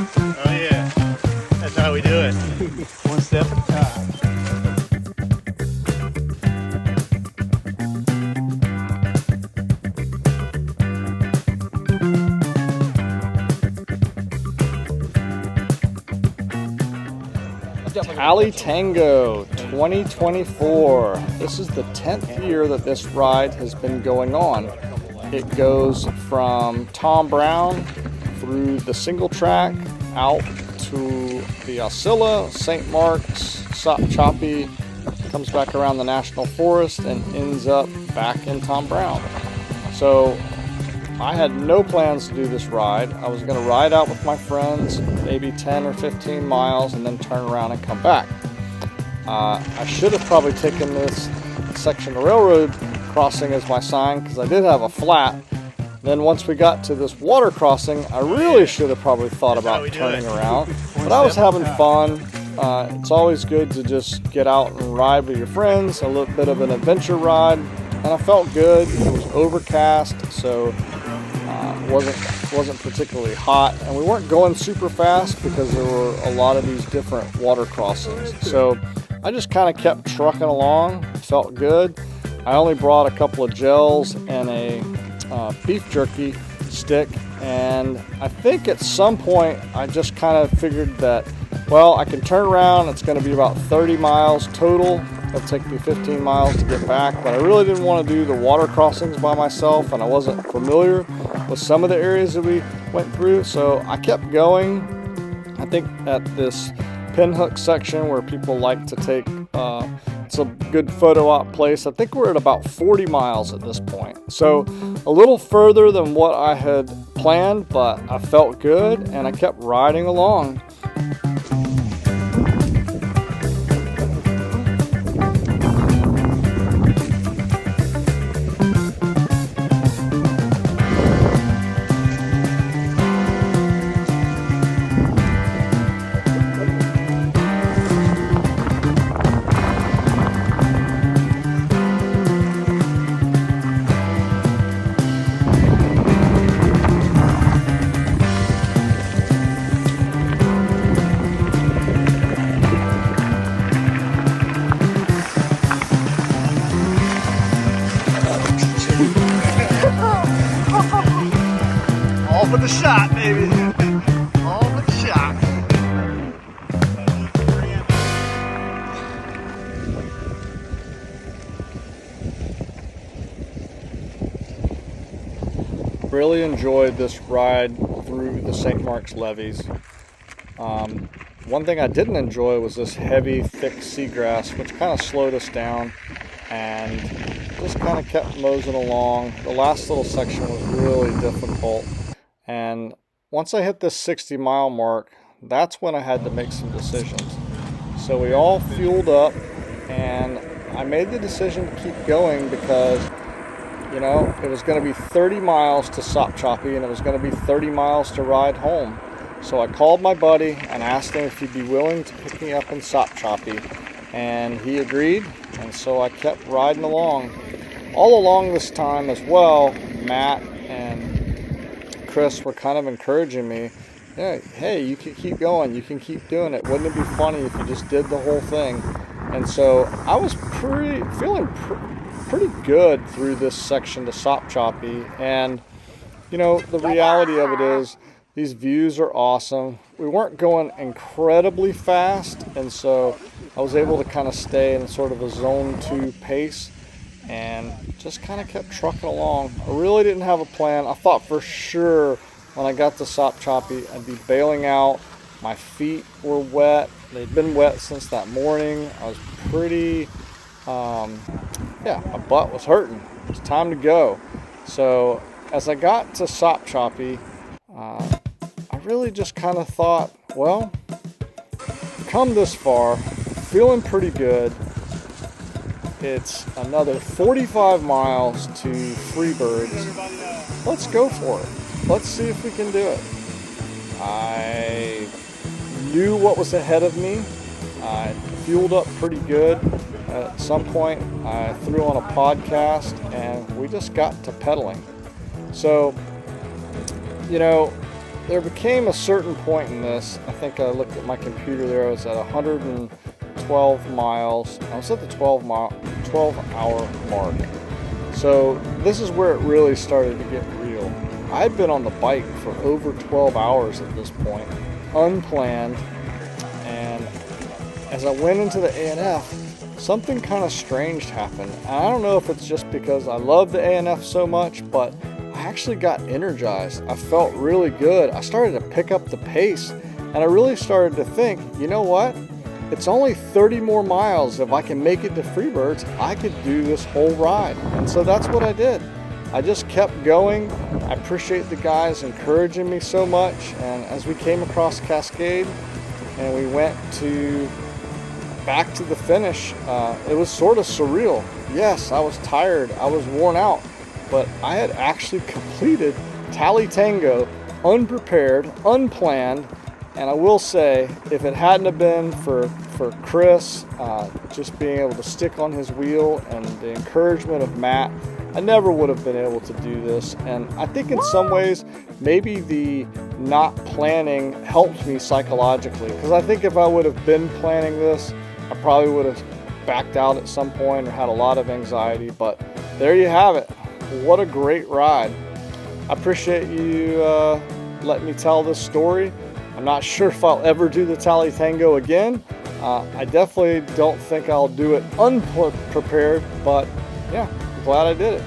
Oh yeah, that's how we do it. One step at a time. Tango 2024. This is the 10th year that this ride has been going on. It goes from Tom Brown through the single track out to the Oscilla, St. Mark's, Sop Choppy, comes back around the National Forest and ends up back in Tom Brown. So I had no plans to do this ride. I was going to ride out with my friends, maybe 10 or 15 miles, and then turn around and come back. I should have probably taken this section of railroad crossing as my sign because I did have a flat. Then once we got to this water crossing, I really should have probably thought about turning around. But I was having fun. It's always good to just get out and ride with your friends, a little bit of an adventure ride. And I felt good. It was overcast, so wasn't particularly hot, and we weren't going super fast because there were a lot of these different water crossings. So I just kind of kept trucking along. Felt good. I only brought a couple of gels and a beef jerky stick, and I think at some point I just kind of figured that, well, I can turn around. It's going to be about 30 miles total. It'll take me 15 miles to get back, but I really didn't want to do the water crossings by myself, and I wasn't familiar with some of the areas that we went through, so I kept going. I think at this pinhook section where people like to take it's a good photo op place, I think we're at about 40 miles at this point. So a little further than what I had planned, but I felt good and I kept riding along. All for the shot, baby. All for the shot. Really enjoyed this ride through the St. Mark's levees. One thing I didn't enjoy was this heavy, thick seagrass, which kind of slowed us down and just kind of kept moseying along. The last little section was really difficult. And once I hit this 60-mile mark, that's when I had to make some decisions. So we all fueled up, and I made the decision to keep going because, you know, it was going to be 30 miles to Sop Choppy, and it was going to be 30 miles to ride home. So I called my buddy and asked him if he'd be willing to pick me up in Sop Choppy, and he agreed, and so I kept riding along. All along this time as well, Matt and Chris were kind of encouraging me, yeah, hey, you can keep going, you can keep doing it. Wouldn't it be funny if you just did the whole thing? And so I was feeling pretty good through this section to Sop Choppy. And, you know, the reality of it is these views are awesome. We weren't going incredibly fast, and so I was able to kind of stay in sort of a zone 2 pace and just kind of kept trucking along. I really didn't have a plan. I thought for sure when I got to Sop Choppy I'd be bailing out. My feet were wet. They'd been wet since that morning. I was pretty, my butt was hurting. It was time to go. So as I got to Sop Choppy, I really just kind of thought, well, come this far, feeling pretty good. It's another 45 miles to Freebirds. Let's go for it. Let's see if we can do it. I knew what was ahead of me. I fueled up pretty good. At some point, I threw on a podcast and we just got to pedaling. So, you know, there became a certain point in this. I think I looked at my computer there. I was at 112 miles. I was at the 12-hour mark. So this is where it really started to get real. I had been on the bike for over 12 hours at this point, unplanned. And as I went into the ANF, something kind of strange happened. And I don't know if it's just because I love the ANF so much, but I actually got energized. I felt really good. I started to pick up the pace, and I really started to think, you know what? It's only 30 more miles. If I can make it to Freebirds, I could do this whole ride. And so that's what I did. I just kept going. I appreciate the guys encouraging me so much. And as we came across Cascade and we went back to the finish, it was sort of surreal. Yes, I was tired. I was worn out. But I had actually completed Tally Tango unprepared, unplanned, and I will say, if it hadn't have been for Chris just being able to stick on his wheel and the encouragement of Matt, I never would have been able to do this. And I think in some ways, maybe the not planning helped me psychologically, because I think if I would have been planning this, I probably would have backed out at some point or had a lot of anxiety. But there you have it. What a great ride. I appreciate you letting me tell this story. I'm not sure if I'll ever do the Tally Tango again. I definitely don't think I'll do it unprepared, but yeah, I'm glad I did it.